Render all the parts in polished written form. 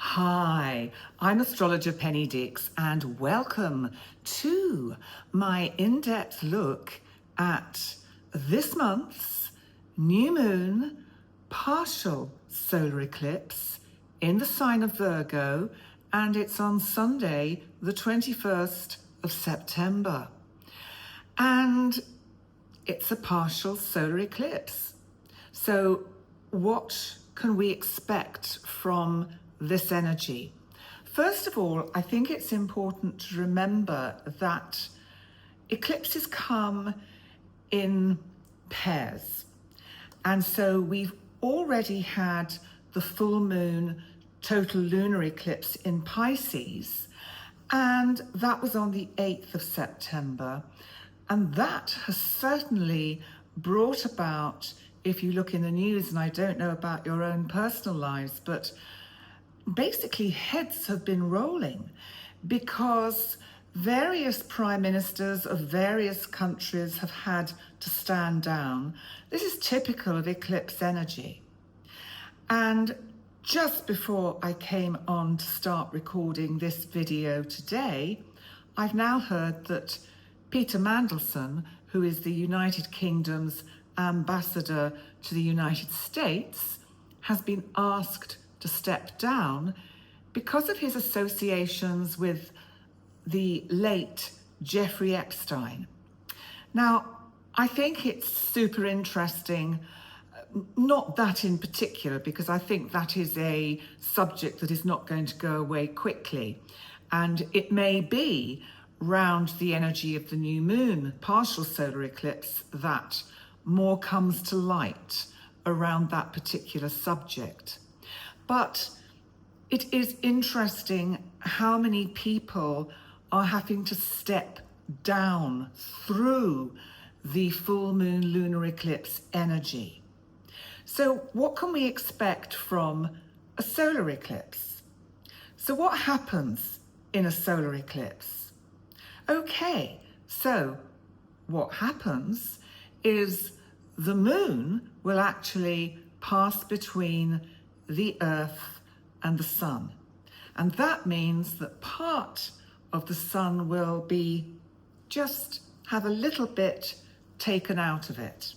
Hi, I'm Astrologer Penny Dix and welcome to my in-depth look at this month's new moon partial solar eclipse in the sign of Virgo, and it's on Sunday the 21st of September. And it's a partial solar eclipse. So what can we expect from this energy? First of all, I think it's important to remember that eclipses come in pairs. And so we've already had the full moon total lunar eclipse in Pisces, and that was on the 8th of September. And that has certainly brought about, if you look in the news, and I don't know about your own personal lives, but basically heads have been rolling because various prime ministers of various countries have had to stand down. This is typical of eclipse energy. And just before I came on to start recording this video today, I've now heard that Peter Mandelson, who is the United Kingdom's ambassador to the United States, has been asked to step down because of his associations with the late Jeffrey Epstein. Now, I think it's super interesting, not that in particular, because I think that is a subject that is not going to go away quickly. And it may be round the energy of the new moon partial solar eclipse that more comes to light around that particular subject. But it is interesting how many people are having to step down through the full moon lunar eclipse energy. So what can we expect from a solar eclipse? So what happens in a solar eclipse? Okay, so what happens is the moon will actually pass between the Earth and the Sun. And that means that part of the Sun will be just have a little bit taken out of it.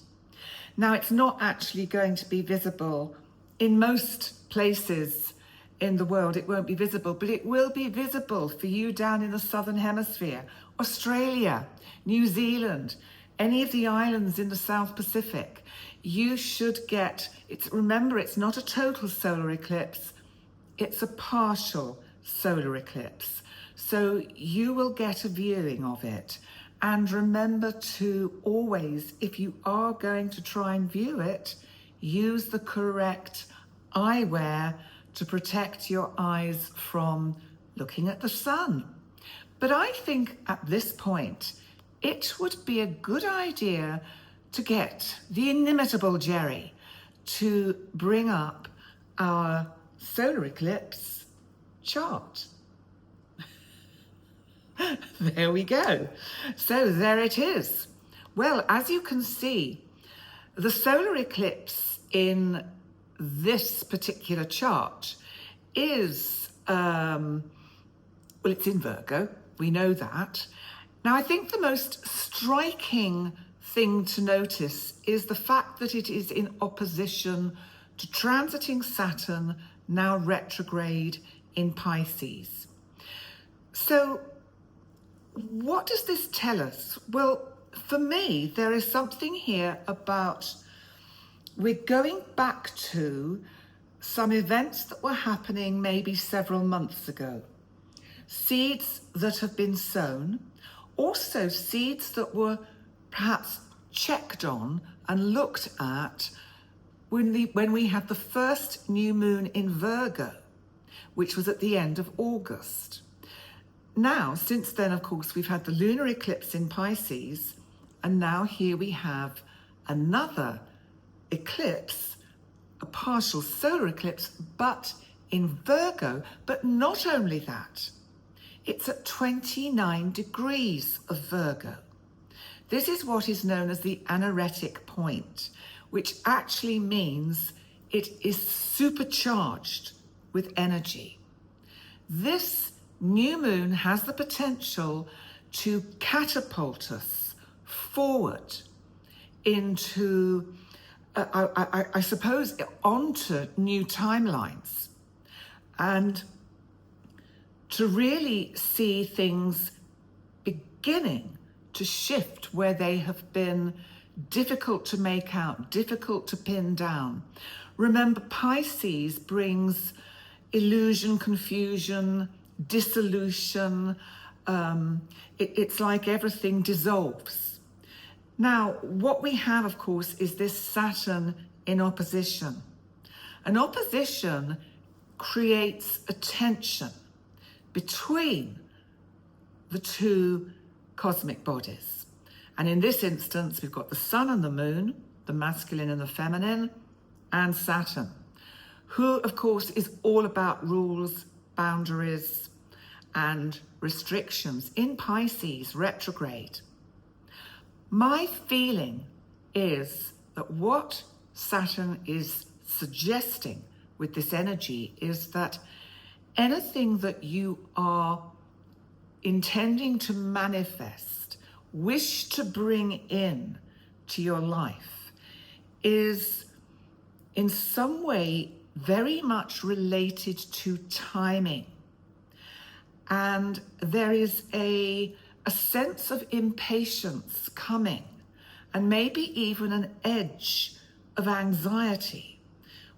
Now, it's not actually going to be visible in most places in the world. It won't be visible, but it will be visible for you down in the Southern Hemisphere, Australia, New Zealand, any of the islands in the South Pacific. You should get, remember, it's not a total solar eclipse, it's a partial solar eclipse. So you will get a viewing of it. And remember to always, if you are going to try and view it, use the correct eyewear to protect your eyes from looking at the sun. But I think at this point, it would be a good idea to get the inimitable Jerry to bring up our solar eclipse chart. There we go. So there it is. Well, as you can see, the solar eclipse in this particular chart is, it's in Virgo. We know that. Now, I think the most striking thing to notice is the fact that it is in opposition to transiting Saturn, now retrograde in Pisces. So what does this tell us? Well, for me, there is something here about we're going back to some events that were happening maybe several months ago. Seeds that have been sown, also seeds that were perhaps checked on and looked at when we had the first new moon in Virgo, which was at the end of August. Now, since then, of course, we've had the lunar eclipse in Pisces, and now here we have another eclipse, a partial solar eclipse, but in Virgo. But not only that, it's at 29 degrees of Virgo. This is what is known as the anaretic point, which actually means it is supercharged with energy. this new moon has the potential to catapult us forward into, I suppose, onto new timelines, and to really see things beginning to shift where they have been difficult to make out, difficult to pin down. Remember, Pisces brings illusion, confusion, dissolution. It's like everything dissolves. Now, what we have, of course, is this Saturn in opposition. An opposition creates a tension between the two cosmic bodies. And in this instance, we've got the Sun and the Moon, the masculine and the feminine, and Saturn, who, of course, is all about rules, boundaries, and restrictions in Pisces retrograde. My feeling is that what Saturn is suggesting with this energy is that anything that you are intending to manifest, wish to bring in to your life, is in some way very much related to timing. And there is a sense of impatience coming, and maybe even an edge of anxiety,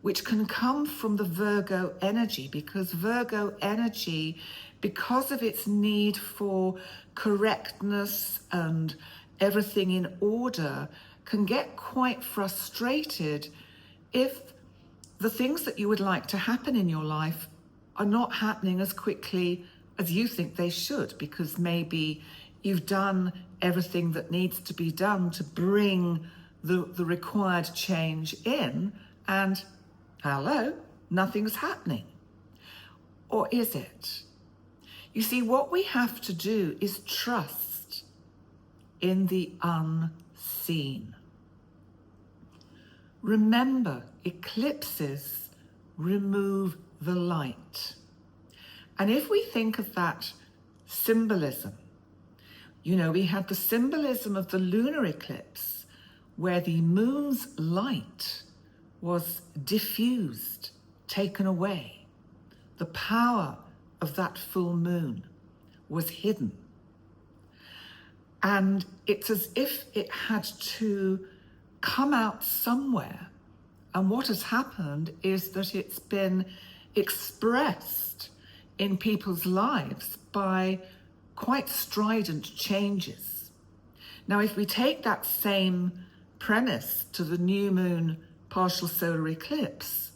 which can come from the Virgo energy, because Virgo energy, because of its need for correctness and everything in order, can get quite frustrated if the things that you would like to happen in your life are not happening as quickly as you think they should, because maybe you've done everything that needs to be done to bring the required change in, and hello, nothing's happening. Or is it? You see, what we have to do is trust in the unseen. Remember, eclipses remove the light. And if we think of that symbolism, you know, we had the symbolism of the lunar eclipse, where the moon's light was diffused, taken away. The power of that full moon was hidden. And it's as if it had to come out somewhere. And what has happened is that it's been expressed in people's lives by quite strident changes. Now, if we take that same premise to the new moon partial solar eclipse,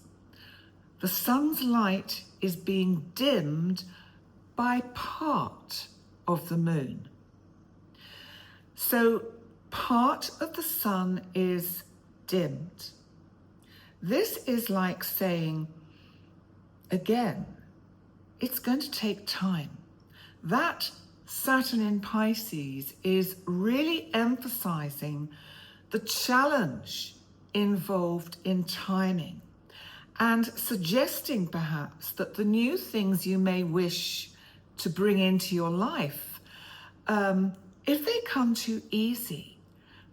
the sun's light is being dimmed by part of the moon. So part of the sun is dimmed. This is like saying, again, it's going to take time. That Saturn in Pisces is really emphasizing the challenge involved in timing, and suggesting perhaps that the new things you may wish to bring into your life, if they come too easy,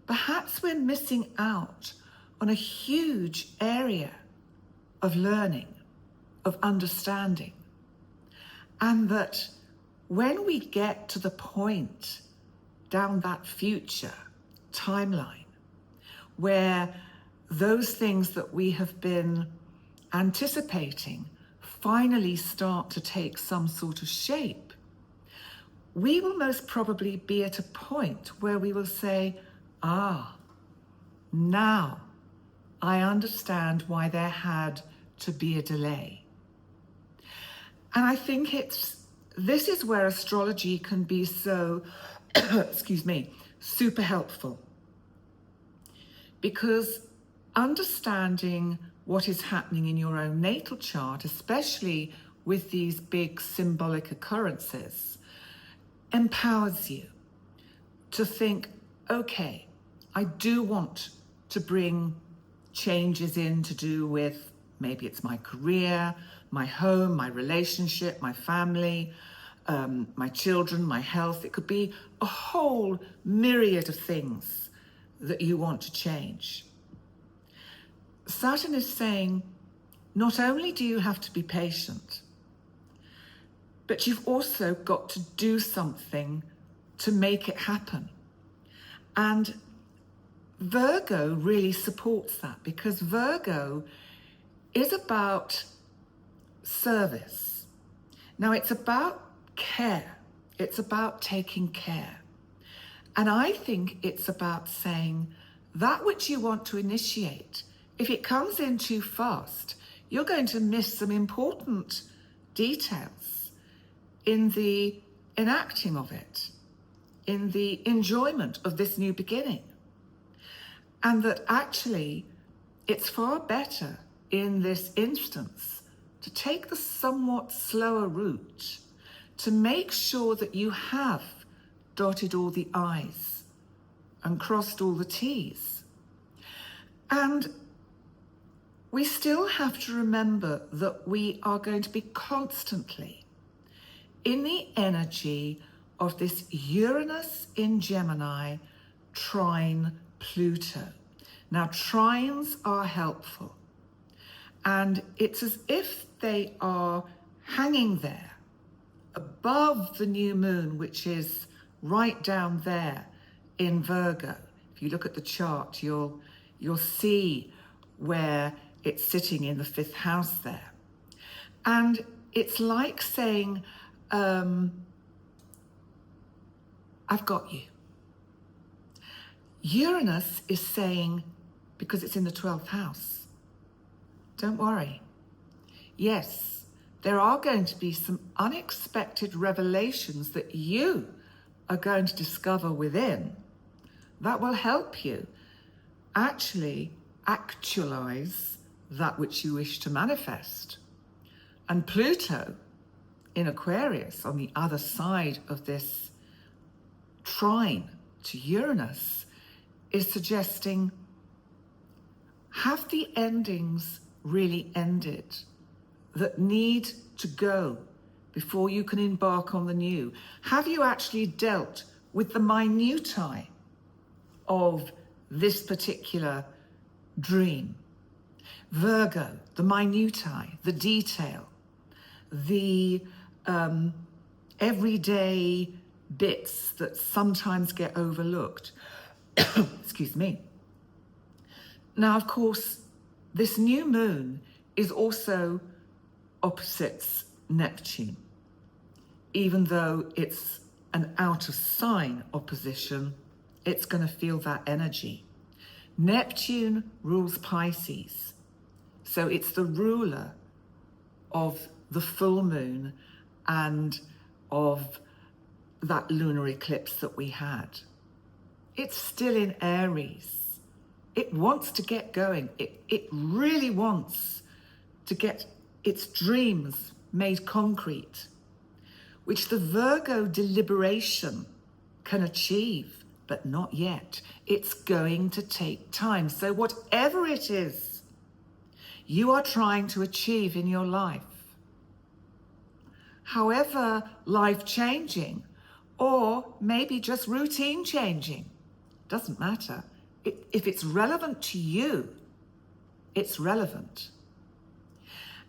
perhaps we're missing out on a huge area of learning, of understanding. And that when we get to the point down that future timeline where those things that we have been anticipating finally start to take some sort of shape, we will most probably be at a point where we will say, now I understand why there had to be a delay. And I think this is where astrology can be so, super helpful. Because understanding what is happening in your own natal chart, especially with these big symbolic occurrences, empowers you to think, okay, I do want to bring changes in to do with Maybe it's my career, my home, my relationship, my family, my children, my health. It could be a whole myriad of things that you want to change. Saturn is saying, not only do you have to be patient, but you've also got to do something to make it happen. And Virgo really supports that, because Virgo is about service. Now, it's about care. It's about taking care. And I think it's about saying that which you want to initiate, if it comes in too fast, you're going to miss some important details in the enacting of it, in the enjoyment of this new beginning. And that actually it's far better in this instance to take the somewhat slower route, to make sure that you have dotted all the I's and crossed all the T's. And we still have to remember that we are going to be constantly in the energy of this Uranus in Gemini trine Pluto. Now, trines are helpful, and it's as if they are hanging there above the new moon, which is right down there in Virgo. If you look at the chart, you'll see where it's sitting in the 5th house there. And it's like saying, I've got you. Uranus is saying, because it's in the 12th house, don't worry. Yes, there are going to be some unexpected revelations that you are going to discover within that will help you actually actualize that which you wish to manifest. And Pluto in Aquarius, on the other side of this trine to Uranus, is suggesting, have the endings really ended that need to go before you can embark on the new? Have you actually dealt with the minutiae of this particular dream? Virgo, the minutiae, the detail, the everyday bits that sometimes get overlooked. Excuse me. Now, of course, this new moon is also opposites Neptune. Even though it's an out of sign opposition, it's going to feel that energy. Neptune rules Pisces, so it's the ruler of the full moon and of that lunar eclipse that we had. It's still in Aries. It wants to get going. It really wants to get its dreams made concrete, which the Virgo deliberation can achieve, but not yet. It's going to take time. So whatever it is you are trying to achieve in your life, however life-changing, or maybe just routine changing, doesn't matter. If it's relevant to you, it's relevant.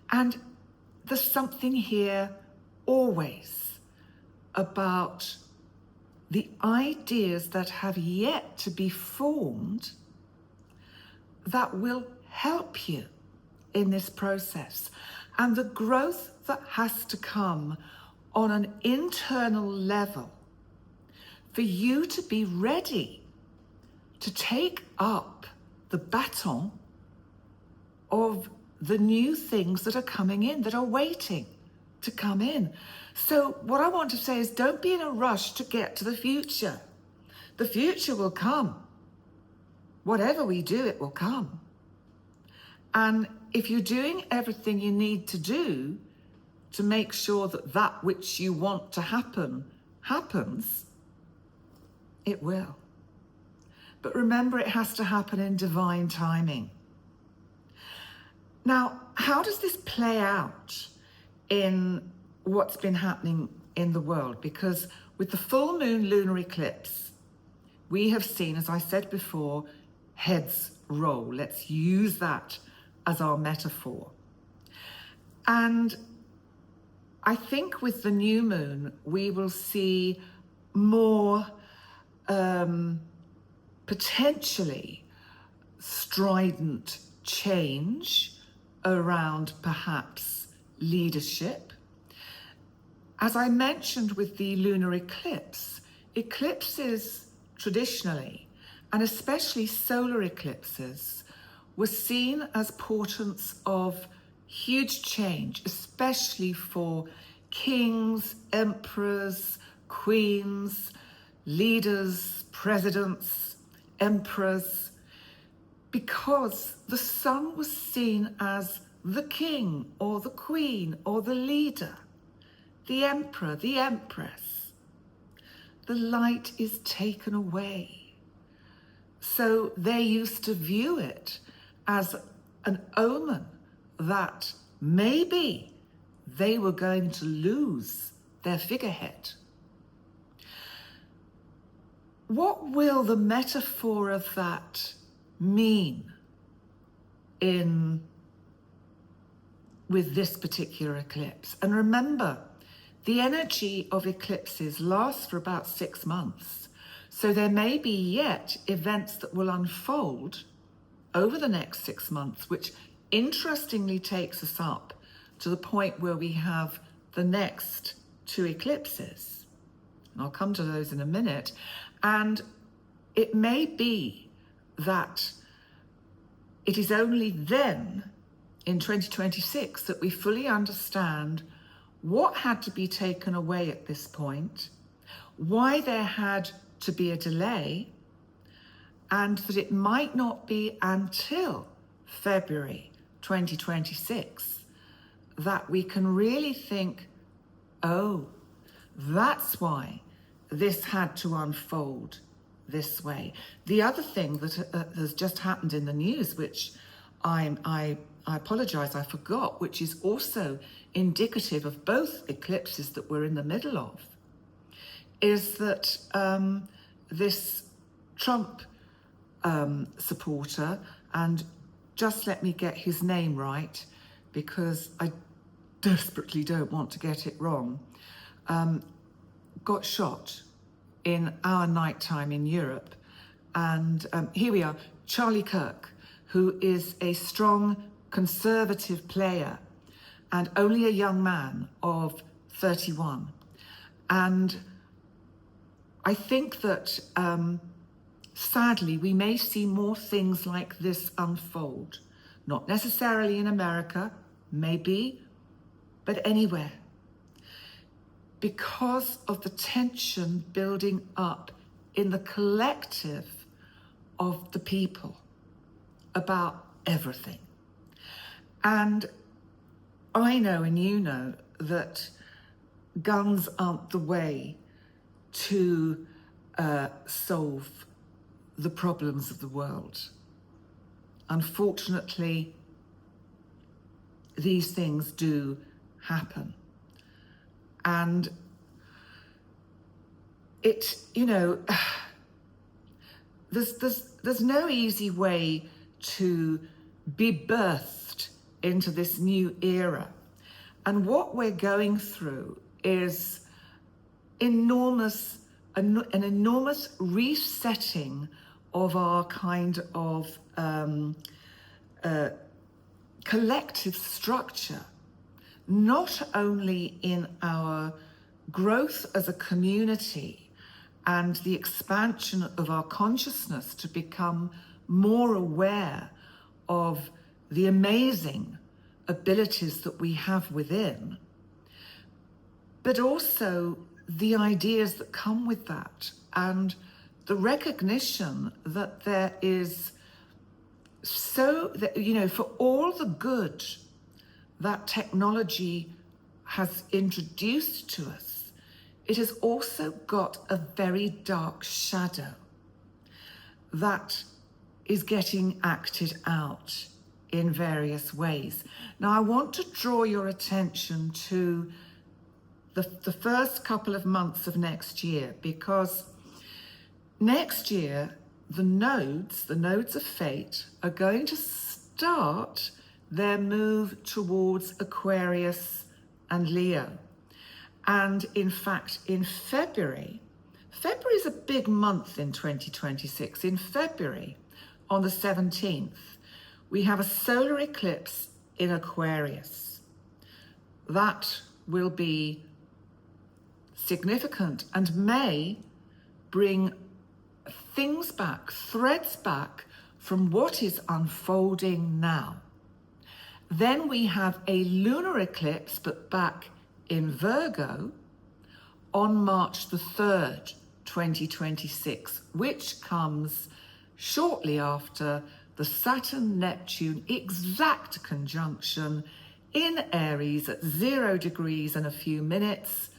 And there's something here always about the ideas that have yet to be formed that will help you in this process, and the growth that has to come on an internal level for you to be ready to take up the baton of the new things that are coming in, that are waiting to come in. So what I want to say is, don't be in a rush to get to the future. The future will come. Whatever we do, it will come. And if you're doing everything you need to do to make sure that that which you want to happen happens, it will. But remember, it has to happen in divine timing. Now, how does this play out in what's been happening in the world? Because with the full moon lunar eclipse, we have seen, as I said before, heads roll. Let's use that as our metaphor. And I think with the new moon, we will see more potentially strident change around perhaps leadership. As I mentioned with the lunar eclipse, eclipses traditionally, and especially solar eclipses, were seen as portents of huge change, especially for kings, emperors, queens, leaders, presidents, emperors, because the sun was seen as the king or the queen or the leader, the emperor, the empress. The light is taken away. So they used to view it as an omen that maybe they were going to lose their figurehead. What will the metaphor of that mean with this particular eclipse? And remember, the energy of eclipses lasts for about 6 months. So there may be yet events that will unfold over the next 6 months, which interestingly takes us up to the point where we have the next 2 eclipses. And I'll come to those in a minute. And it may be that it is only then in 2026 that we fully understand what had to be taken away at this point, why there had to be a delay, and that it might not be until February 2026 that we can really think, oh, that's why this had to unfold this way. The other thing that has just happened in the news, which I apologize, I forgot, which is also indicative of both eclipses that we're in the middle of, is that this Trump supporter, and just let me get his name right because I desperately don't want to get it wrong, got shot in our nighttime in Europe. And here we are, Charlie Kirk, who is a strong conservative player and only a young man of 31. And I think that sadly, we may see more things like this unfold, not necessarily in America, maybe, but anywhere, because of the tension building up in the collective of the people about everything. And I know, and you know, that guns aren't the way to solve the problems of the world. Unfortunately, these things do happen. And it, you know, there's no easy way to be birthed into this new era. And what we're going through is an enormous resetting of our kind of collective structure, not only in our growth as a community and the expansion of our consciousness to become more aware of the amazing abilities that we have within, but also the ideas that come with that, and the recognition that there is for all the good that technology has introduced to us, it has also got a very dark shadow that is getting acted out in various ways. Now, I want to draw your attention to the first couple of months of next year, because next year, the nodes of fate are going to start their move towards Aquarius and Leo. And in fact, in February is a big month in 2026. In February, on the 17th, we have a solar eclipse in Aquarius. That will be significant and may bring things back, threads back from what is unfolding now. Then we have a lunar eclipse, but back in Virgo, on March the 3rd, 2026, which comes shortly after the Saturn-Neptune exact conjunction in Aries at 0 degrees and a few minutes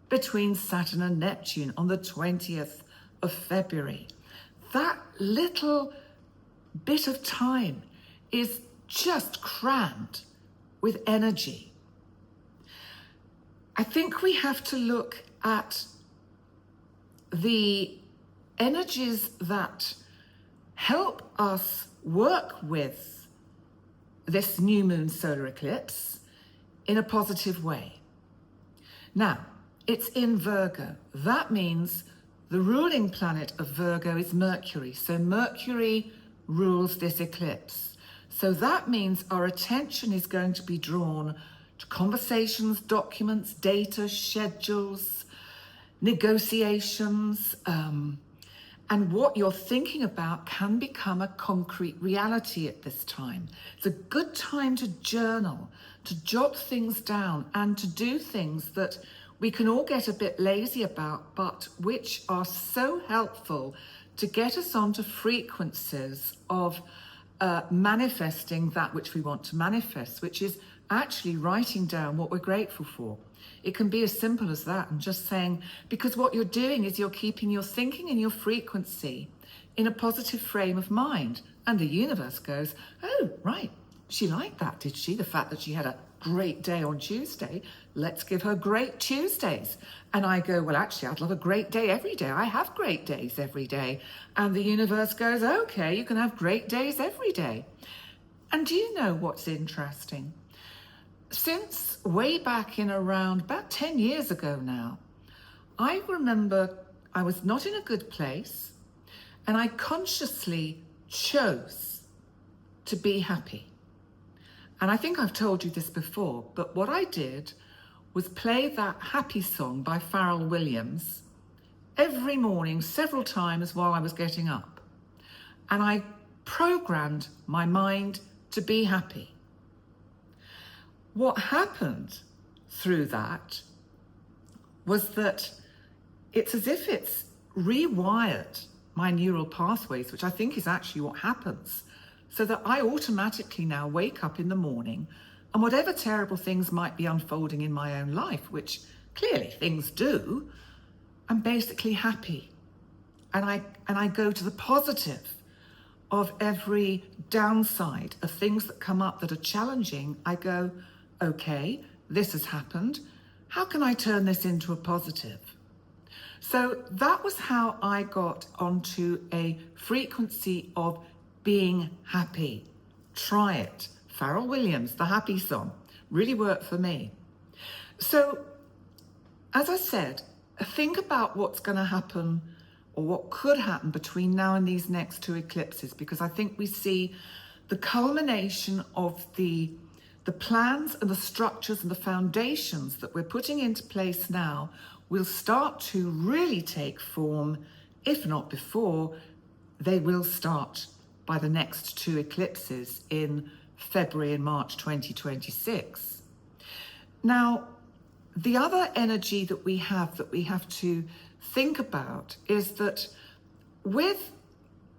between Saturn and Neptune on the 20th of February. That little bit of time is just crammed with energy. I think we have to look at the energies that help us work with this new moon solar eclipse in a positive way. Now, it's in Virgo. That means the ruling planet of Virgo is Mercury. So Mercury rules this eclipse. So that means our attention is going to be drawn to conversations, documents, data, schedules, negotiations, and what you're thinking about can become a concrete reality at this time. It's a good time to journal, to jot things down, and to do things that we can all get a bit lazy about, but which are so helpful to get us onto frequencies of manifesting that which we want to manifest, which is actually writing down what we're grateful for. It can be as simple as that, and just saying, because what you're doing is you're keeping your thinking and your frequency in a positive frame of mind. And the universe goes, oh, right, she liked that, did she? The fact that she had a great day on Tuesday, let's give her great Tuesdays. And I go, well, actually, I'd love a great day every day. I have great days every day. And the universe goes, okay, you can have great days every day. And do you know what's interesting? Since way back in around about 10 years ago now, I remember I was not in a good place, and I consciously chose to be happy. And I think I've told you this before, but what I did was play that happy song by Pharrell Williams every morning, several times while I was getting up. And I programmed my mind to be happy. What happened through that was that it's as if it's rewired my neural pathways, which I think is actually what happens, so that I automatically now wake up in the morning, and whatever terrible things might be unfolding in my own life, which clearly things do, I'm basically happy. And I go to the positive of every downside of things that come up that are challenging. I go, okay, this has happened. How can I turn this into a positive? So that was how I got onto a frequency of being happy. Try it. Pharrell Williams, the happy song, really worked for me. So, as I said, think about what's going to happen, or what could happen between now and these next two eclipses, because I think we see the culmination of the plans and the structures and the foundations that we're putting into place now will start to really take form, if not before. They will start by the next two eclipses in February and March 2026. Now, the other energy that we have to think about is that with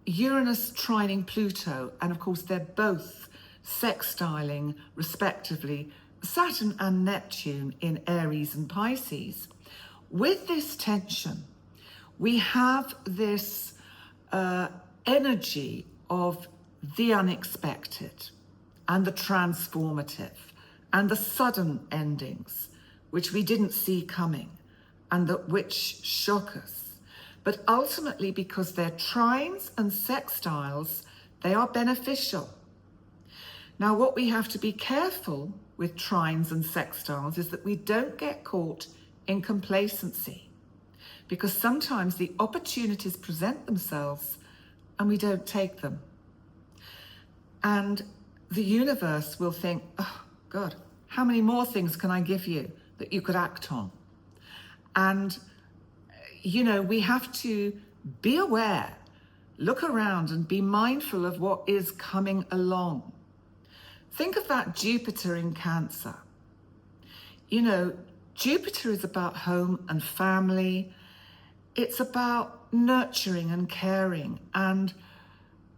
Uranus trining Pluto, and of course they're both sextiling respectively Saturn and Neptune in Aries and Pisces, with this tension, we have this energy of the unexpected. and the transformative and the sudden endings, which we didn't see coming and that which shock us. But ultimately, because they're trines and sextiles, they are beneficial. Now, what we have to be careful with trines and sextiles is that we don't get caught in complacency, because sometimes the opportunities present themselves and we don't take them. And the universe will think, oh God, how many more things can I give you that you could act on? And, you know, we have to be aware, look around and be mindful of what is coming along. Think of that Jupiter in Cancer. You know, Jupiter is about home and family. It's about nurturing and caring. And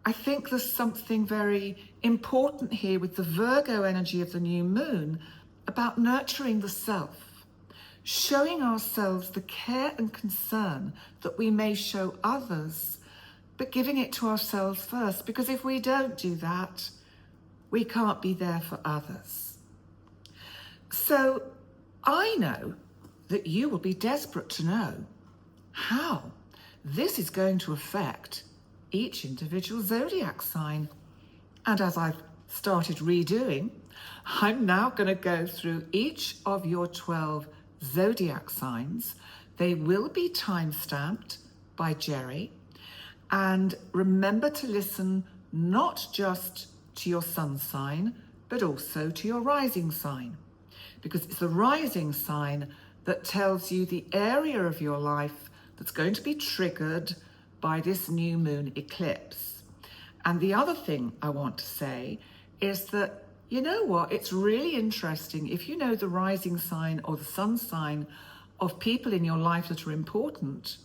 I think there's something very important here with the Virgo energy of the new moon about nurturing the self, showing ourselves the care and concern that we may show others, but giving it to ourselves first, because if we don't do that, we can't be there for others. So I know that you will be desperate to know how this is going to affect each individual zodiac sign. And as I've started redoing, I'm now going to go through each of your 12 zodiac signs. They will be time-stamped by Jerry. And remember to listen not just to your sun sign, but also to your rising sign, because it's the rising sign that tells you the area of your life that's going to be triggered by this new moon eclipse. And the other thing I want to say is that, you know what, it's really interesting if you know the rising sign or the sun sign of people in your life that are important,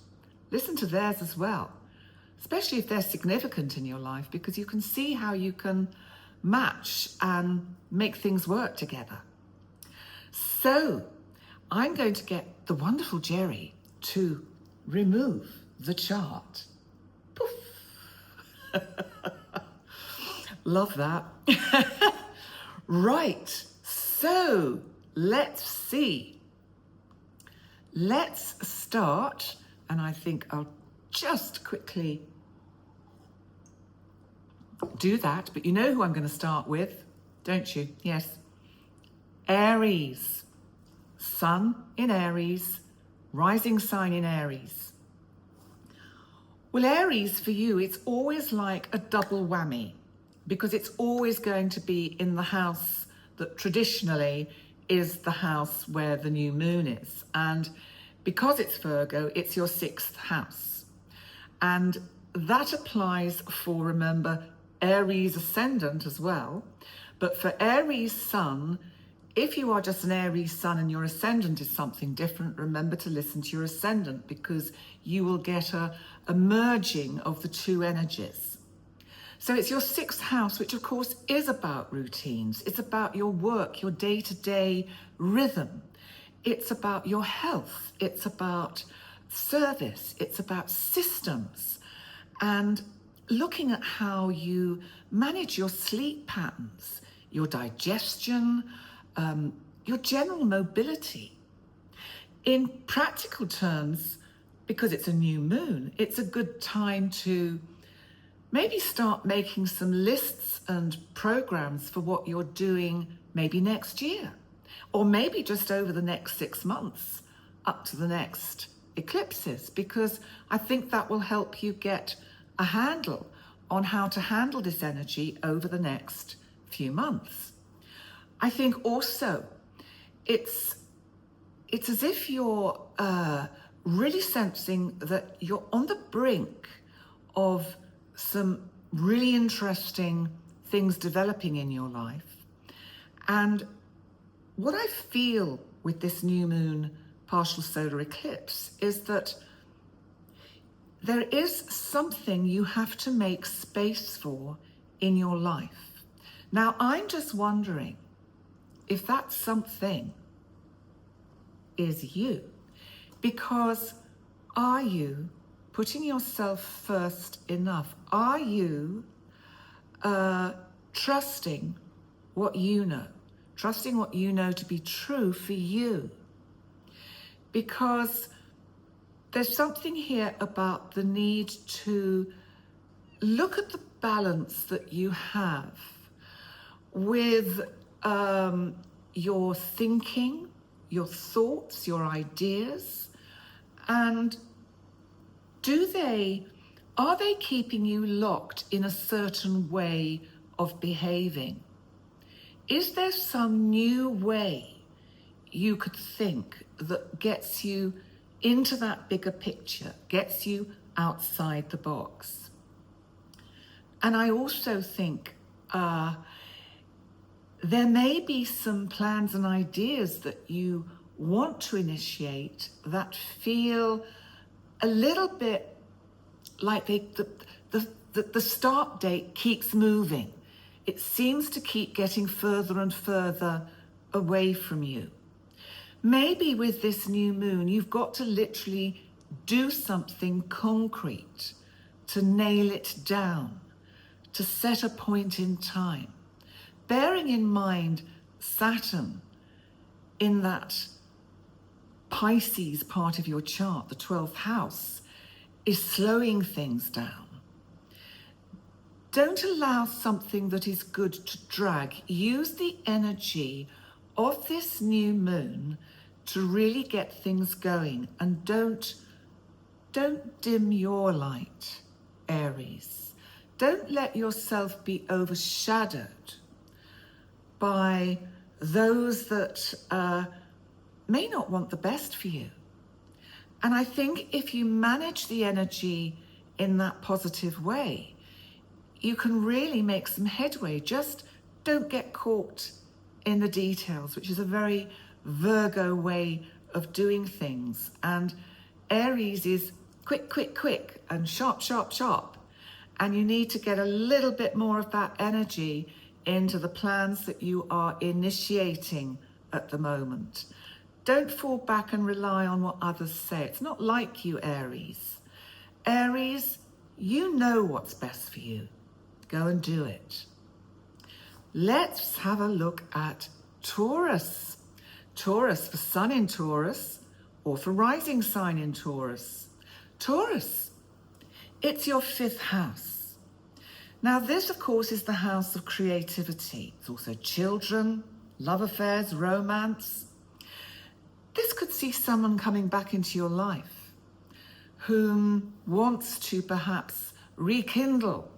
listen to theirs as well, especially if they're significant in your life, because you can see how you can match and make things work together. So I'm going to get the wonderful Jerry to remove the chart. Poof. Love that. Right, so let's see. Let's start, and I think I'll just quickly do that, but you know who I'm going to start with, don't you? Yes. Aries. Sun in Aries, rising sign in Aries. Well, Aries for you, it's always like a double whammy, because it's always going to be in the house that traditionally is the house where the new moon is. And because it's Virgo, it's your 6th house. And that applies for, remember, Aries ascendant as well. But for Aries sun, if you are just an Aries sun and your ascendant is something different, remember to listen to your ascendant, because you will get a merging of the two energies. So it's your 6th house, which of course is about routines. It's about your work, your day-to-day rhythm. It's about your health. It's about service. It's about systems. And looking at how you manage your sleep patterns, your digestion, your general mobility. In practical terms, because it's a new moon, it's a good time to maybe start making some lists and programs for what you're doing maybe next year, or maybe just over the next 6 months up to the next eclipses, because I think that will help you get a handle on how to handle this energy over the next few months. I think also it's as if you're really sensing that you're on the brink of some really interesting things developing in your life. And what I feel with this new moon partial solar eclipse is that there is something you have to make space for in your life. Now, I'm just wondering if that something is you, because are you putting yourself first enough? Are you trusting what you know, trusting what you know to be true for you. Because there's something here about the need to look at the balance that you have with your thinking, your thoughts, your ideas, and are they keeping you locked in a certain way of behaving? Is there some new way you could think that gets you into that bigger picture, gets you outside the box? And I also think there may be some plans and ideas that you want to initiate that feel a little bit like the start date keeps moving. It seems to keep getting further and further away from you. Maybe with this new moon, you've got to literally do something concrete to nail it down, to set a point in time. Bearing in mind Saturn in that Pisces part of your chart, the 12th house, is slowing things down. Don't allow something that is good to drag. Use the energy of this new moon to really get things going, and don't dim your light, Aries. Don't let yourself be overshadowed by those that may not want the best for you. And I think if you manage the energy in that positive way, you can really make some headway. Just don't get caught in the details, which is a very Virgo way of doing things. And Aries is quick, quick, quick, and sharp, sharp, sharp. And you need to get a little bit more of that energy into the plans that you are initiating at the moment. Don't fall back and rely on what others say. It's not like you, Aries. Aries, you know what's best for you. Go and do it. Let's have a look at Taurus. Taurus for Sun in Taurus or for rising sign in Taurus. Taurus, it's your 5th house. Now this, of course, is the house of creativity. It's also children, love affairs, romance. This could see someone coming back into your life whom wants to perhaps rekindle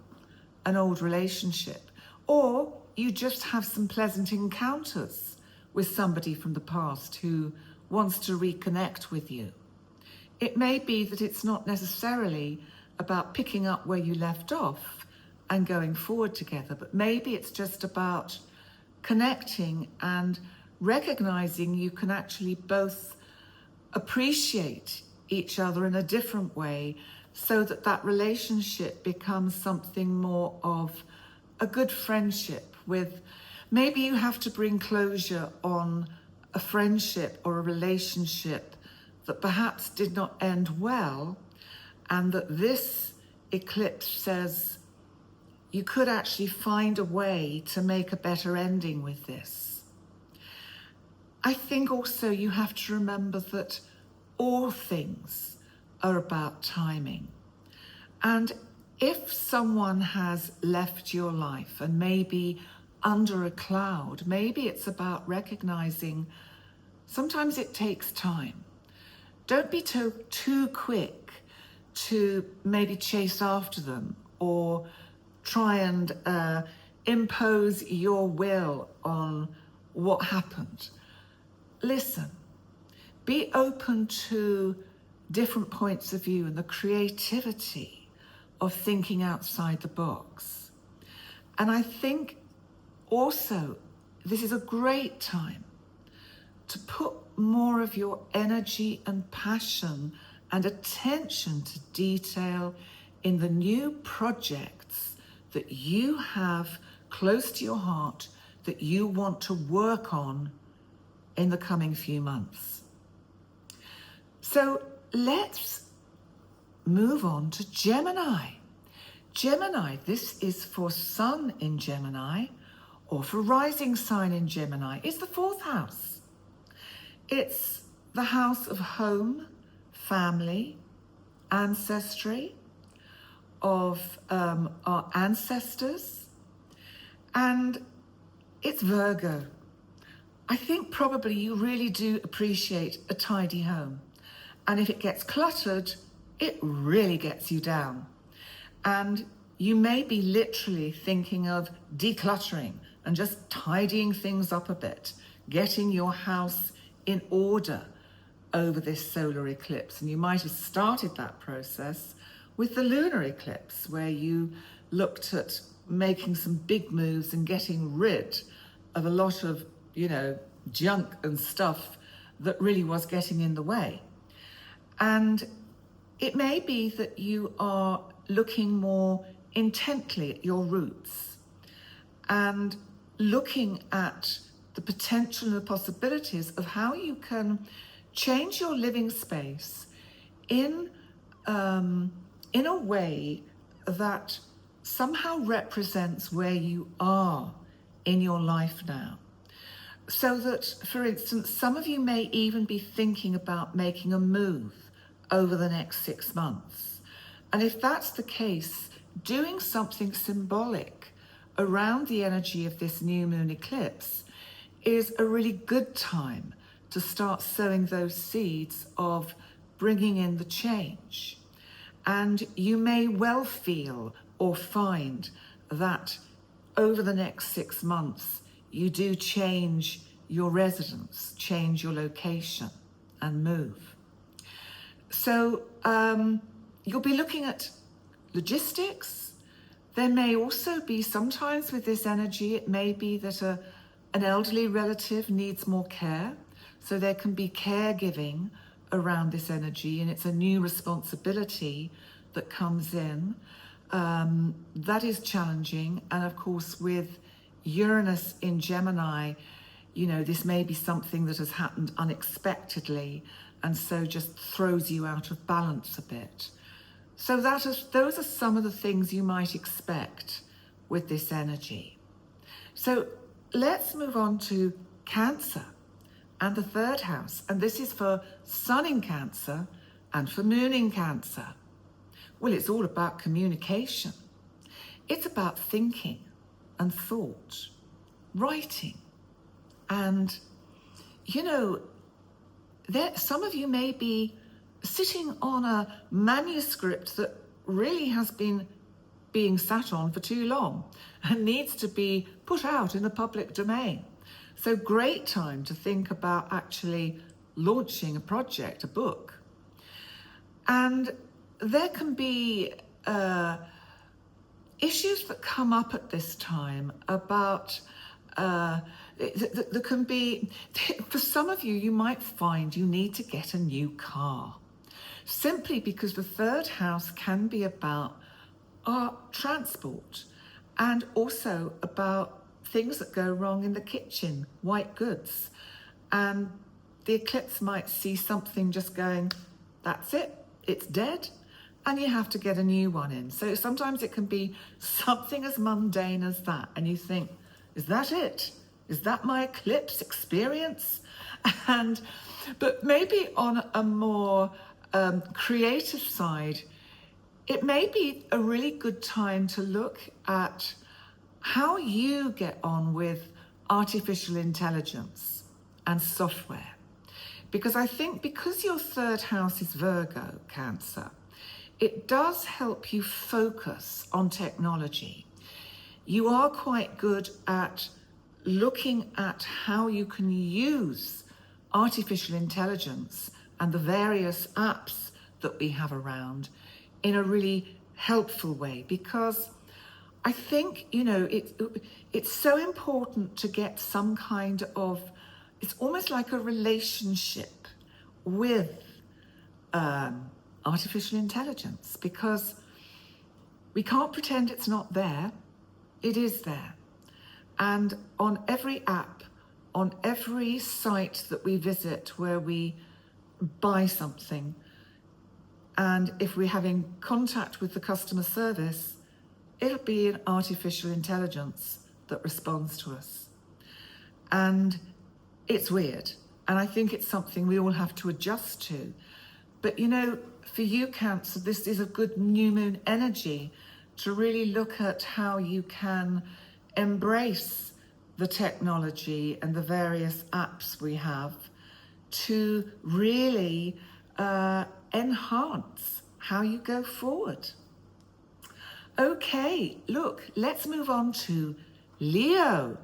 an old relationship, or you just have some pleasant encounters with somebody from the past who wants to reconnect with you. It may be that it's not necessarily about picking up where you left off and going forward together, but maybe it's just about connecting and recognizing you can actually both appreciate each other in a different way, so that that relationship becomes something more of a good friendship. With maybe you have to bring closure on a friendship or a relationship that perhaps did not end well, and that this eclipse says you could actually find a way to make a better ending with this. I think also you have to remember that all things are about timing. And if someone has left your life and maybe under a cloud, maybe it's about recognizing sometimes it takes time. Don't be too quick to maybe chase after them or try and impose your will on what happened. Listen, be open to different points of view and the creativity of thinking outside the box. And I think also this is a great time to put more of your energy and passion and attention to detail in the new projects that you have close to your heart that you want to work on in the coming few months. So let's move on to Gemini. Gemini, this is for Sun in Gemini or for rising sign in Gemini, is the fourth house. It's the house of home, family, ancestry, of our ancestors, and it's Virgo. I think probably you really do appreciate a tidy home. And if it gets cluttered, it really gets you down. And you may be literally thinking of decluttering and just tidying things up a bit, getting your house in order over this solar eclipse. And you might have started that process with the lunar eclipse, where you looked at making some big moves and getting rid of a lot of, junk and stuff that really was getting in the way. And it may be that you are looking more intently at your roots and looking at the potential and the possibilities of how you can change your living space in a way that somehow represents where you are in your life now. So that, for instance, some of you may even be thinking about making a move over the next 6 months. And if that's the case, doing something symbolic around the energy of this new moon eclipse is a really good time to start sowing those seeds of bringing in the change. And you may well feel or find that over the next 6 months, you do change your residence, change your location and move. So you'll be looking at logistics. There may also be, sometimes with this energy, it may be that an elderly relative needs more care. So there can be caregiving around this energy, and it's a new responsibility that comes in. That is challenging. And of course, with Uranus in Gemini, this may be something that has happened unexpectedly and so just throws you out of balance a bit. So those are some of the things you might expect with this energy. So let's move on to Cancer and the third house. And this is for Sun in Cancer and for Moon in Cancer. Well, it's all about communication. It's about thinking and thought, writing. And, some of you may be sitting on a manuscript that really has been being sat on for too long and needs to be put out in the public domain. So great time to think about actually launching a project, a book. And there can be issues that come up at this time about there can be, for some of you, you might find you need to get a new car, simply because the third house can be about our transport and also about things that go wrong in the kitchen, white goods. And the eclipse might see something just going, that's it, it's dead, and you have to get a new one in. So sometimes it can be something as mundane as that, and you think, is that it? Is that my eclipse experience? But maybe on a more creative side, it may be a really good time to look at how you get on with artificial intelligence and software. Because I think because your third house is Virgo, Cancer, it does help you focus on technology. You are quite good at looking at how you can use artificial intelligence and the various apps that we have around in a really helpful way, because I think, it's so important to get some kind of, it's almost like a relationship with artificial intelligence, because we can't pretend it's not there. It is there. And on every app, on every site that we visit where we buy something, and if we're having contact with the customer service, it'll be an artificial intelligence that responds to us. And it's weird. And I think it's something we all have to adjust to. But you know, for you, Cancer, this is a good new moon energy to really look at how you can embrace the technology and the various apps we have to really enhance how you go forward. Okay, look, let's move on to Leo.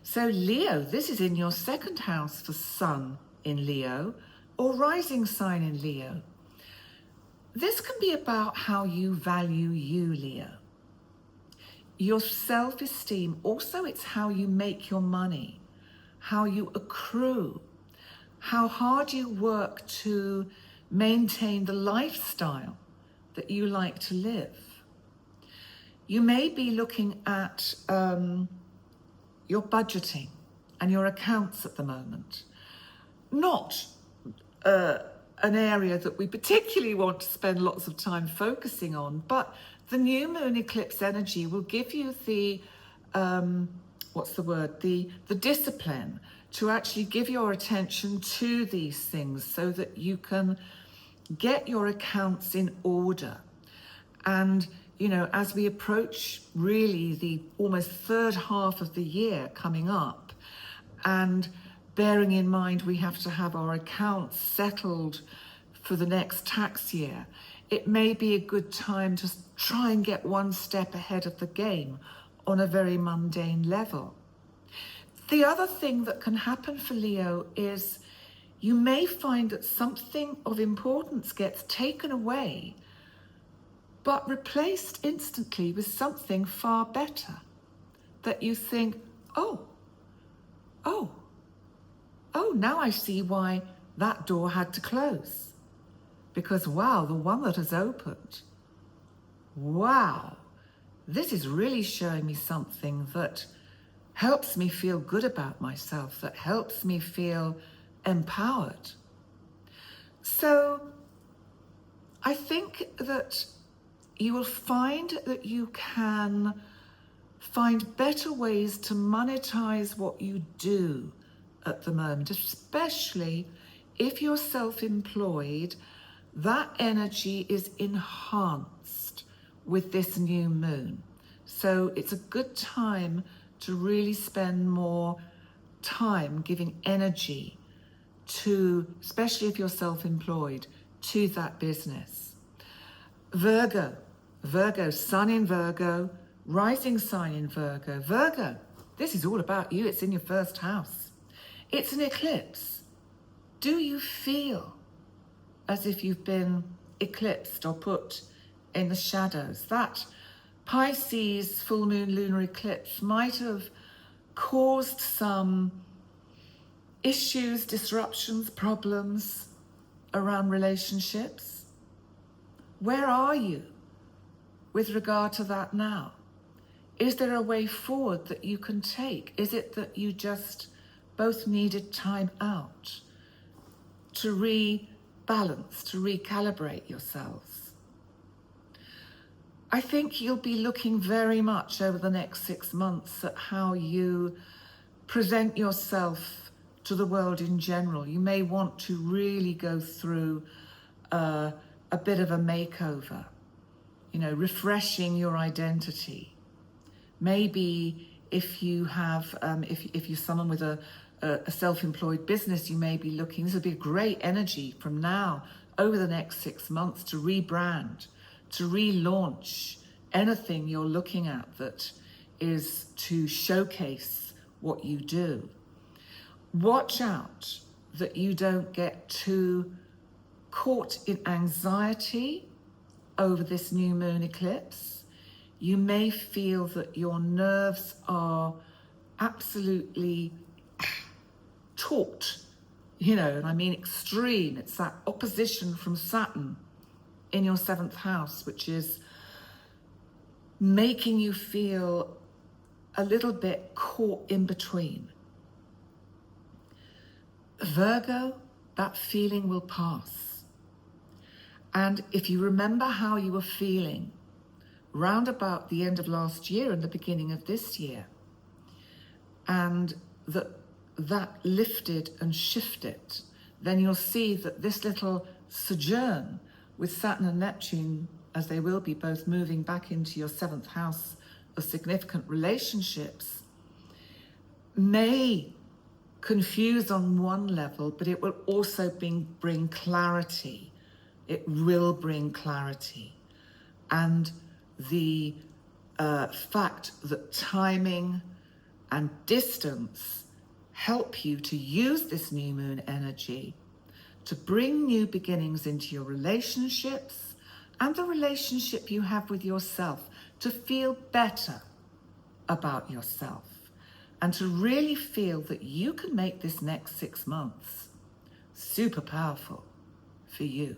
So Leo, this is in your second house for Sun in Leo or rising sign in Leo. This can be about how you value you, Leo. Your self-esteem, also it's how you make your money, how you accrue, how hard you work to maintain the lifestyle that you like to live. You may be looking at your budgeting and your accounts at the moment. Not an area that we particularly want to spend lots of time focusing on, but the new moon eclipse energy will give you the, the discipline to actually give your attention to these things so that you can get your accounts in order. And, you know, as we approach really the almost third half of the year coming up, and bearing in mind we have to have our accounts settled for the next tax year, it may be a good time to try and get one step ahead of the game on a very mundane level. The other thing that can happen for Leo is you may find that something of importance gets taken away but replaced instantly with something far better, that you think, oh, now I see why that door had to close. Because wow, the one that has opened, wow, this is really showing me something that helps me feel good about myself, that helps me feel empowered. So I think that you will find that you can find better ways to monetize what you do at the moment, especially if you're self-employed. That energy is enhanced with this new moon. So it's a good time to really spend more time giving energy to, especially if you're self-employed, to that business. Virgo, Sun in Virgo, rising sign in Virgo. Virgo, this is all about you. It's in your first house. It's an eclipse. Do you feel as if you've been eclipsed or put in the shadows? That Pisces full moon lunar eclipse might have caused some issues, disruptions, problems around relationships. Where are you with regard to that now? Is there a way forward that you can take? Is it that you just both needed time out to rebalance, to recalibrate yourselves? I think you'll be looking very much over the next 6 months at how you present yourself to the world in general. You may want to really go through a bit of a makeover, you know, refreshing your identity. Maybe if you have, if you're someone with a self-employed business, you may be looking, this would be a great energy from now over the next 6 months to rebrand, to relaunch anything you're looking at that is to showcase what you do. Watch out that you don't get too caught in anxiety over this new moon eclipse. You may feel that your nerves are absolutely taut, you know, and I mean extreme. It's that opposition from Saturn in your 7th house, which is making you feel a little bit caught in between. Virgo, that feeling will pass. And if you remember how you were feeling round about the end of last year and the beginning of this year, and that lifted and shifted, then you'll see that this little sojourn with Saturn and Neptune, as they will be both moving back into your 7th house of significant relationships, may confuse on one level, but it will also bring clarity. It will bring clarity. And the fact that timing and distance help you to use this new moon energy to bring new beginnings into your relationships and the relationship you have with yourself, to feel better about yourself and to really feel that you can make this next 6 months super powerful for you.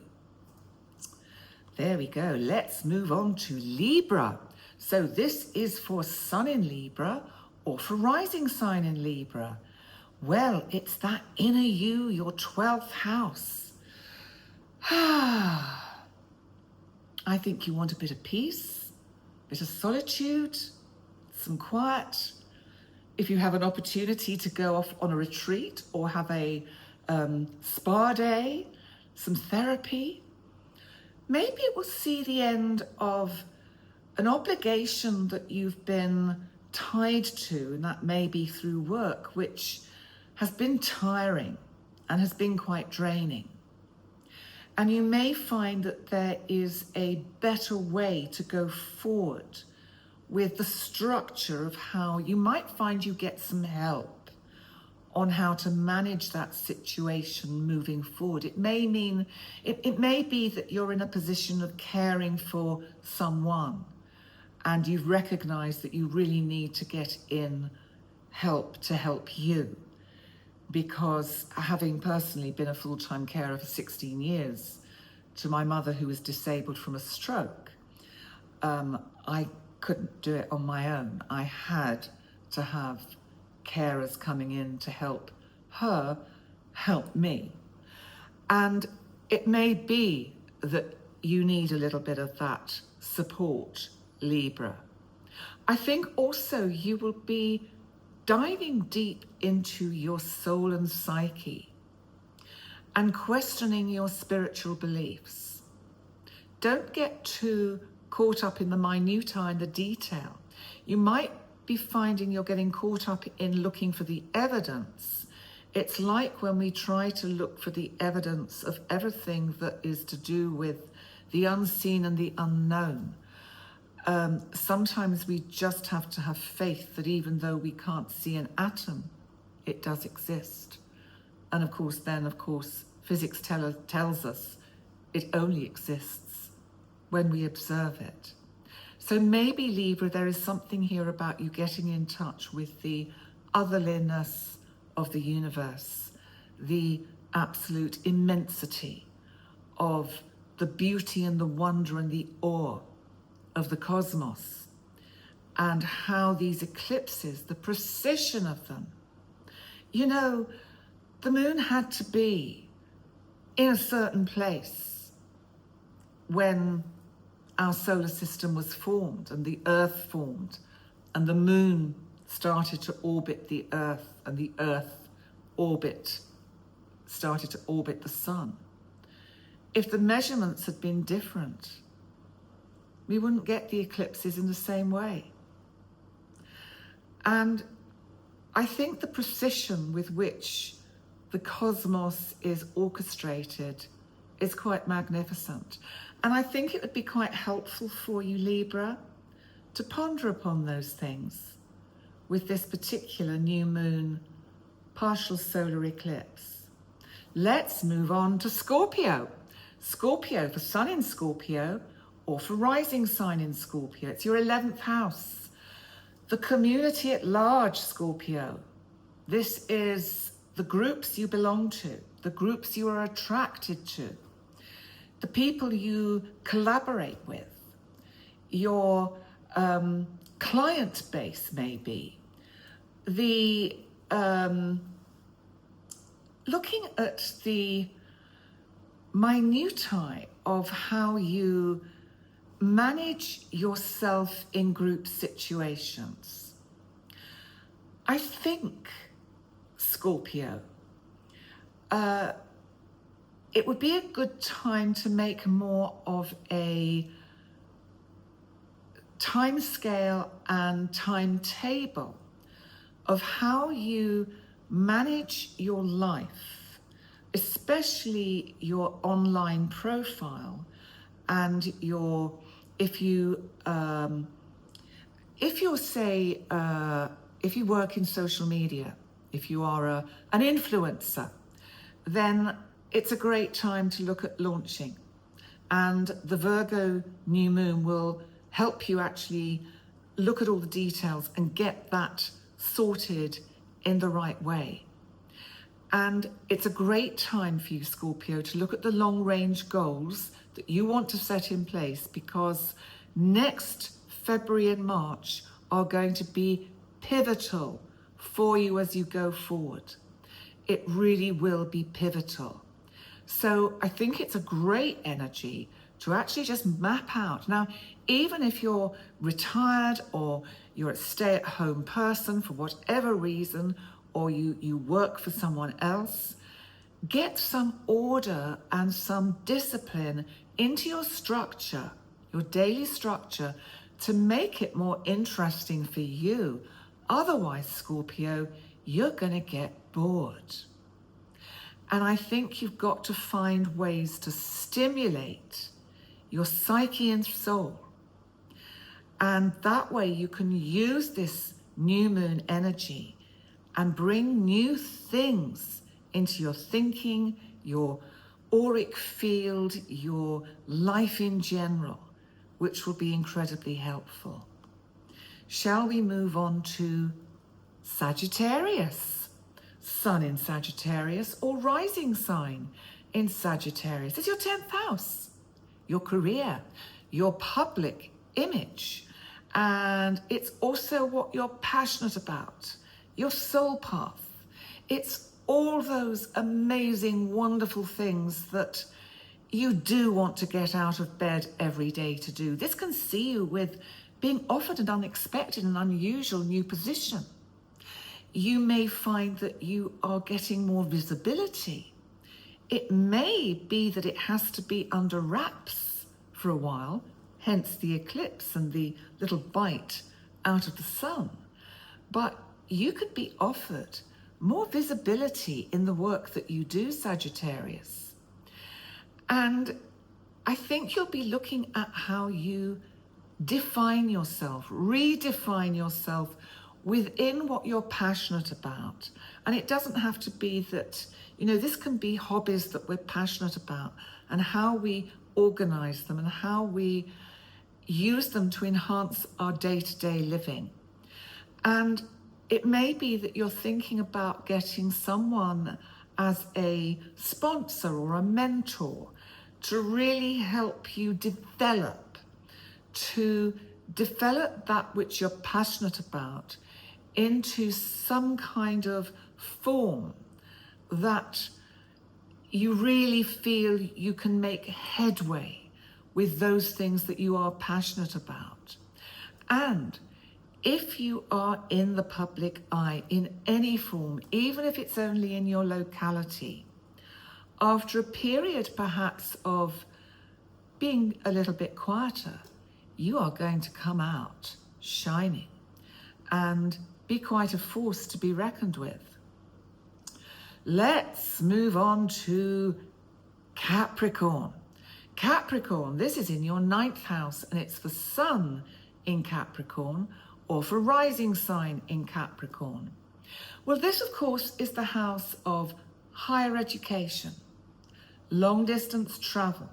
There we go. Let's move on to Libra. So this is for Sun in Libra or for rising sign in Libra. Well, it's that inner you, your 12th house. I think you want a bit of peace, a bit of solitude, some quiet. If you have an opportunity to go off on a retreat or have a spa day, some therapy, maybe it will see the end of an obligation that you've been tied to, and that may be through work, which has been tiring and has been quite draining. And you may find that there is a better way to go forward with the structure of how you might find you get some help on how to manage that situation moving forward. It may mean, it may be that you're in a position of caring for someone and you've recognized that you really need to get in help to help you. Because having personally been a full-time carer for 16 years to my mother who was disabled from a stroke, I couldn't do it on my own. I had to have carers coming in to help her help me. And it may be that you need a little bit of that support, Libra. I think also you will be diving deep into your soul and psyche and questioning your spiritual beliefs. Don't get too caught up in the minutiae and the detail. You might be finding you're getting caught up in looking for the evidence. It's like when we try to look for the evidence of everything that is to do with the unseen and the unknown. Sometimes we just have to have faith that even though we can't see an atom, it does exist. And of course, physics tells us it only exists when we observe it. So maybe, Libra, there is something here about you getting in touch with the otherliness of the universe, the absolute immensity of the beauty and the wonder and the awe of the cosmos, and how these eclipses, the precision of them. You know, the moon had to be in a certain place when our solar system was formed and the Earth formed and the moon started to orbit the Earth and the Earth started to orbit the sun. If the measurements had been different, we wouldn't get the eclipses in the same way. And I think the precision with which the cosmos is orchestrated is quite magnificent. And I think it would be quite helpful for you, Libra, to ponder upon those things with this particular new moon partial solar eclipse. Let's move on to Scorpio. Scorpio, for Sun in Scorpio, or for rising sign in Scorpio. It's your 11th house. The community at large, Scorpio. This is the groups you belong to, the groups you are attracted to, the people you collaborate with, your client base maybe, the looking at the minutiae of how you manage yourself in group situations. I think, Scorpio, it would be a good time to make more of a time scale and timetable of how you manage your life, especially your online profile and your, if you work in social media, if you are an influencer, then it's a great time to look at launching. And the Virgo new moon will help you actually look at all the details and get that sorted in the right way. And it's a great time for you, Scorpio, to look at the long-range goals that you want to set in place, because next February and March are going to be pivotal for you as you go forward. It really will be pivotal. So I think it's a great energy to actually just map out. Now, even if you're retired or you're a stay-at-home person for whatever reason, or you work for someone else, get some order and some discipline into your structure, your daily structure, to make it more interesting for you. Otherwise, Scorpio, you're going to get bored. And I think you've got to find ways to stimulate your psyche and soul. And that way you can use this new moon energy and bring new things into your thinking, your auric field, your life in general, which will be incredibly helpful. Shall we move on to Sagittarius? Sun in Sagittarius or rising sign in Sagittarius. It's your 10th house, your career, your public image, and it's also what you're passionate about, your soul path. It's all those amazing, wonderful things that you do want to get out of bed every day to do. This can see you with being offered an unexpected and unusual new position. You may find that you are getting more visibility. It may be that it has to be under wraps for a while, hence the eclipse and the little bite out of the sun. But you could be offered more visibility in the work that you do, Sagittarius. And I think you'll be looking at how you define yourself, redefine yourself within what you're passionate about. And it doesn't have to be that, this can be hobbies that we're passionate about, and how we organize them and how we use them to enhance our day-to-day living. And it may be that you're thinking about getting someone as a sponsor or a mentor to really help you develop that which you're passionate about into some kind of form that you really feel you can make headway with those things that you are passionate about. And if you are in the public eye in any form, even if it's only in your locality, after a period perhaps of being a little bit quieter, you are going to come out shining and be quite a force to be reckoned with. Let's move on to Capricorn. Capricorn, this is in your 9th house, and it's for Sun in Capricorn or for rising sign in Capricorn. Well, this, of course, is the house of higher education, long distance travel,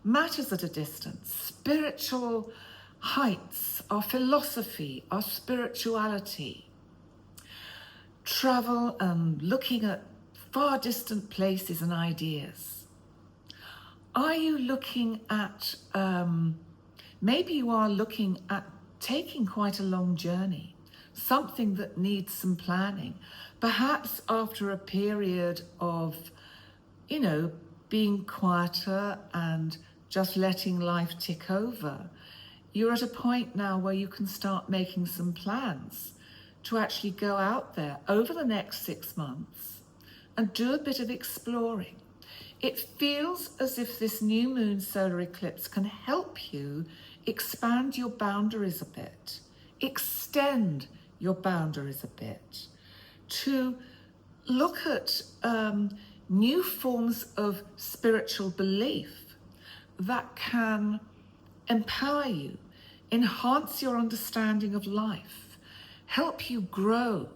matters at a distance, spiritual heights, our philosophy, our spirituality, travel and looking at far distant places and ideas. Are you looking at, maybe you are looking at taking quite a long journey, something that needs some planning, perhaps after a period of, being quieter and just letting life tick over. You're at a point now where you can start making some plans to actually go out there over the next 6 months and do a bit of exploring. It feels as if this new moon solar eclipse can help you expand your boundaries a bit, extend your boundaries a bit, to look at new forms of spiritual belief that can empower you, enhance your understanding of life, help you grow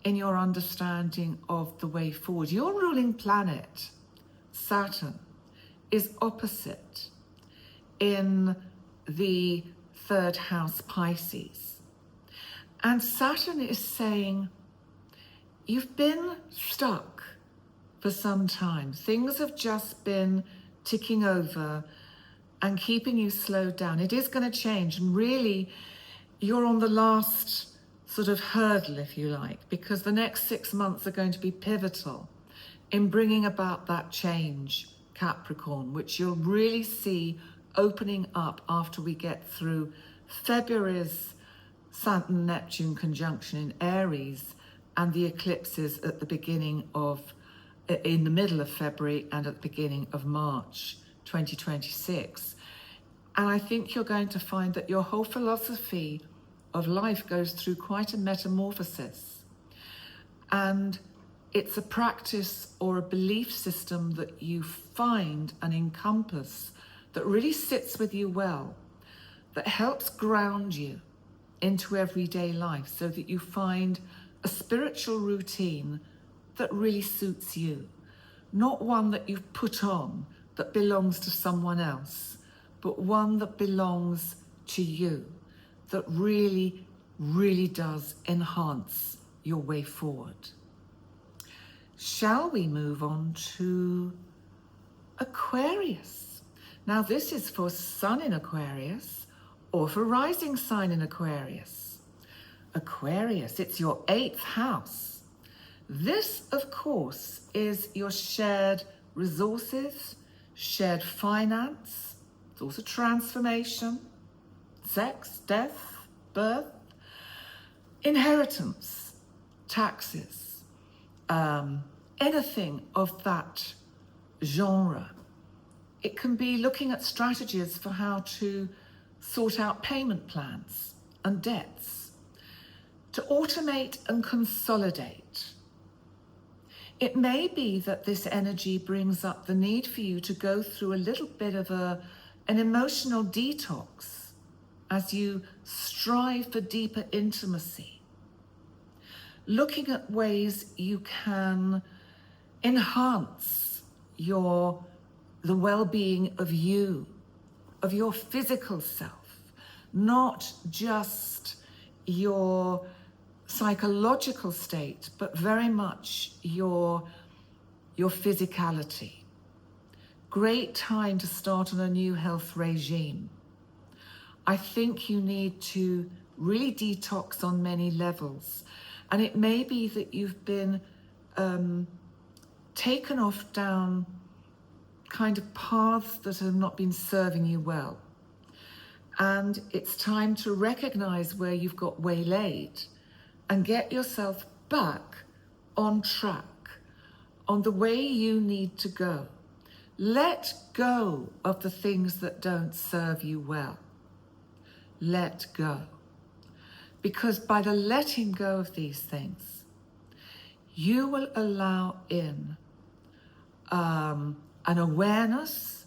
in your understanding of the way forward. Your ruling planet, Saturn, is opposite in the 3rd house, Pisces. And Saturn is saying, you've been stuck for some time. Things have just been ticking over and keeping you slowed down. It is going to change. And really, you're on the last sort of hurdle, if you like, because the next 6 months are going to be pivotal in bringing about that change, Capricorn, which you'll really see opening up after we get through February's Saturn-Neptune conjunction in Aries and the eclipses at the beginning of, in the middle of February and at the beginning of March 2026. And I think you're going to find that your whole philosophy of life goes through quite a metamorphosis. And it's a practice or a belief system that you find and encompass that really sits with you well, that helps ground you into everyday life so that you find a spiritual routine that really suits you, not one that you've put on that belongs to someone else, but one that belongs to you, that really, really does enhance your way forward. Shall we move on to Aquarius? Now this is for Sun in Aquarius or for rising sign in Aquarius. Aquarius, it's your 8th house. This, of course, is your shared resources, shared finance. It's also transformation, sex, death, birth, inheritance, taxes, anything of that genre. It can be looking at strategies for how to sort out payment plans and debts, to automate and consolidate. It may be that this energy brings up the need for you to go through a little bit of an emotional detox as you strive for deeper intimacy, looking at ways you can enhance the well-being of you, of your physical self, not just your psychological state, but very much your physicality. Great time to start on a new health regime. I think you need to really detox on many levels. And it may be that you've been taken off down kind of paths that have not been serving you well. And it's time to recognize where you've got waylaid and get yourself back on track, on the way you need to go. Let go of the things that don't serve you well. Let go. Because by the letting go of these things, you will allow in an awareness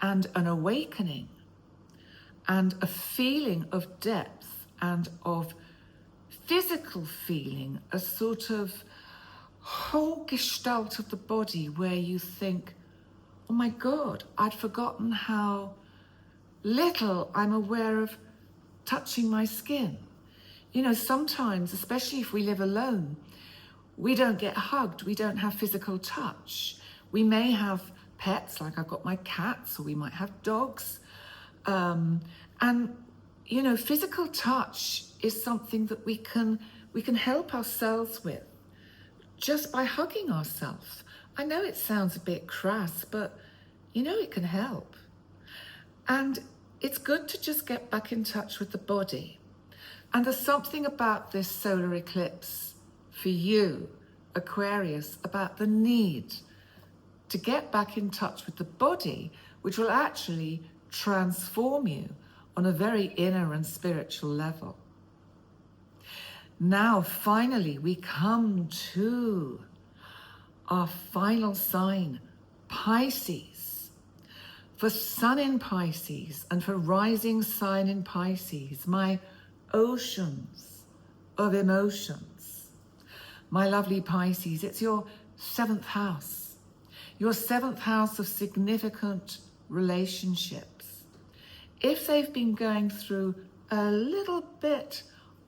and an awakening and a feeling of depth and of physical feeling, a sort of whole gestalt of the body where you think, oh my God, I'd forgotten how little I'm aware of touching my skin. You know, sometimes, especially if we live alone, we don't get hugged, we don't have physical touch. We may have pets, like I've got my cats, or we might have dogs. And, you know, physical touch is something that we can help ourselves with just by hugging ourselves. I know it sounds a bit crass, but you know it can help. And it's good to just get back in touch with the body. And there's something about this solar eclipse for you, Aquarius, about the need to get back in touch with the body, which will actually transform you on a very inner and spiritual level. Now, finally, we come to our final sign, Pisces. For Sun in Pisces and for rising sign in Pisces, my oceans of emotions. My lovely Pisces, it's your 7th house. Your 7th house of significant relationships. If they've been going through a little bit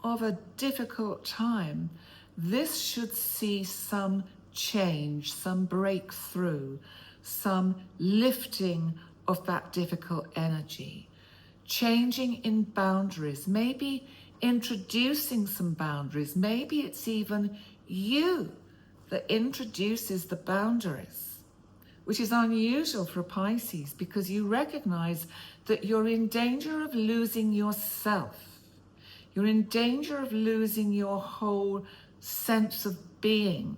of a difficult time, this should see some change, some breakthrough, some lifting of that difficult energy, changing in boundaries, maybe introducing some boundaries. Maybe it's even you that introduces the boundaries, which is unusual for a Pisces because you recognize that you're in danger of losing yourself. You're in danger of losing your whole sense of being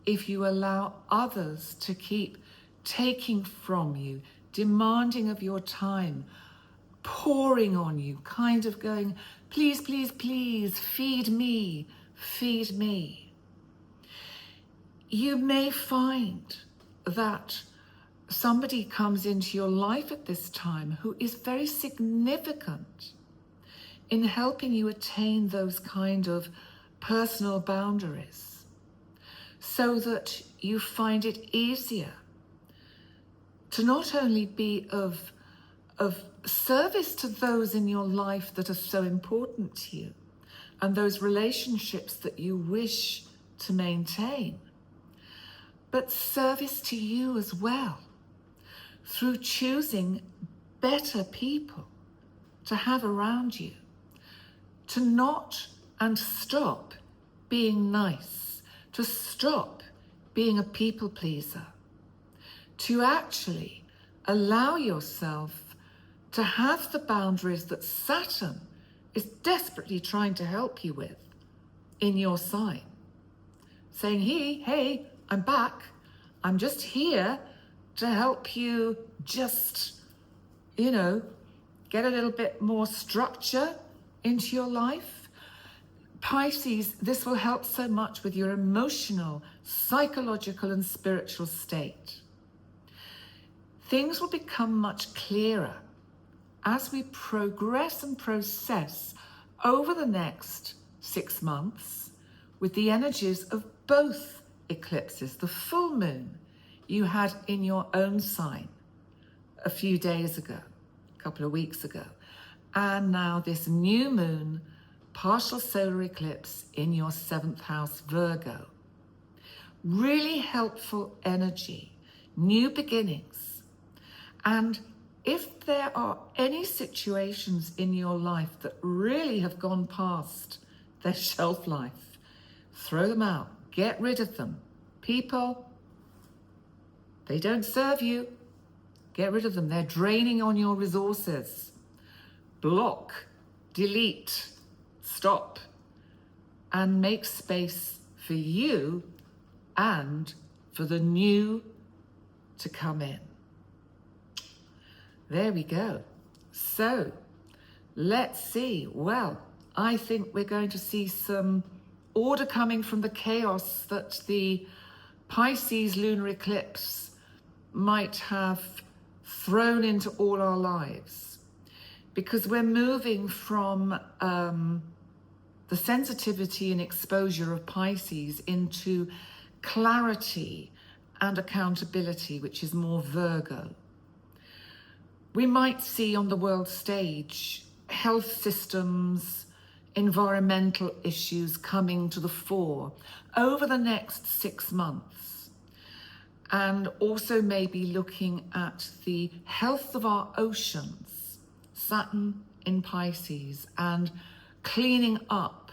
if you allow others to keep taking from you, demanding of your time, pouring on you, kind of going, please, please, please, feed me, feed me. You may find that somebody comes into your life at this time who is very significant in helping you attain those kind of personal boundaries so that you find it easier to not only be of service to those in your life that are so important to you and those relationships that you wish to maintain, but service to you as well through choosing better people to have around you, to not and stop being nice, to stop being a people pleaser, to actually allow yourself to have the boundaries that Saturn is desperately trying to help you with in your sign. Saying, hey, I'm back. I'm just here to help you just, get a little bit more structure into your life. Pisces, this will help so much with your emotional, psychological, and spiritual state. Things will become much clearer as we progress and process over the next 6 months with the energies of both eclipses. The full moon you had in your own sign a few days ago, a couple of weeks ago, and now this new moon, partial solar eclipse in your 7th house, Virgo. Really helpful energy, new beginnings. And if there are any situations in your life that really have gone past their shelf life, throw them out, get rid of them. People, they don't serve you. Get rid of them. They're draining on your resources. Block, delete, stop, and make space for you and for the new to come in. There we go. So let's see. Well, I think we're going to see some order coming from the chaos that the Pisces lunar eclipse might have thrown into all our lives, because we're moving from the sensitivity and exposure of Pisces into clarity and accountability, which is more Virgo. We might see on the world stage health systems, environmental issues coming to the fore over the next 6 months. And also maybe looking at the health of our oceans, Saturn in Pisces, and cleaning up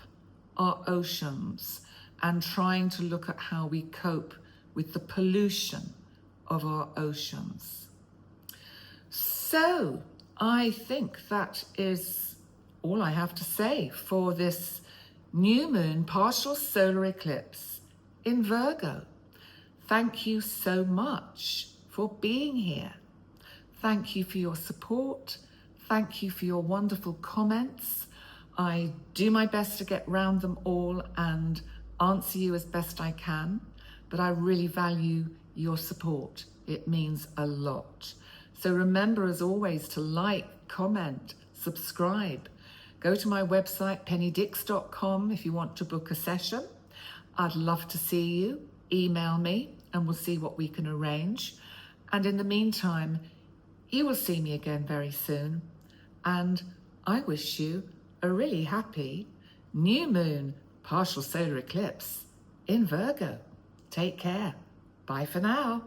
our oceans and trying to look at how we cope with the pollution of our oceans. So I think that is all I have to say for this new moon partial solar eclipse in Virgo. Thank you so much for being here. Thank you for your support. Thank you for your wonderful comments. I do my best to get round them all and answer you as best I can, but I really value your support. It means a lot. So remember, as always, to like, comment, subscribe. Go to my website, pennydix.com, if you want to book a session. I'd love to see you. Email me and we'll see what we can arrange. And in the meantime, you will see me again very soon. And I wish you a really happy new moon partial solar eclipse in Virgo. Take care. Bye for now.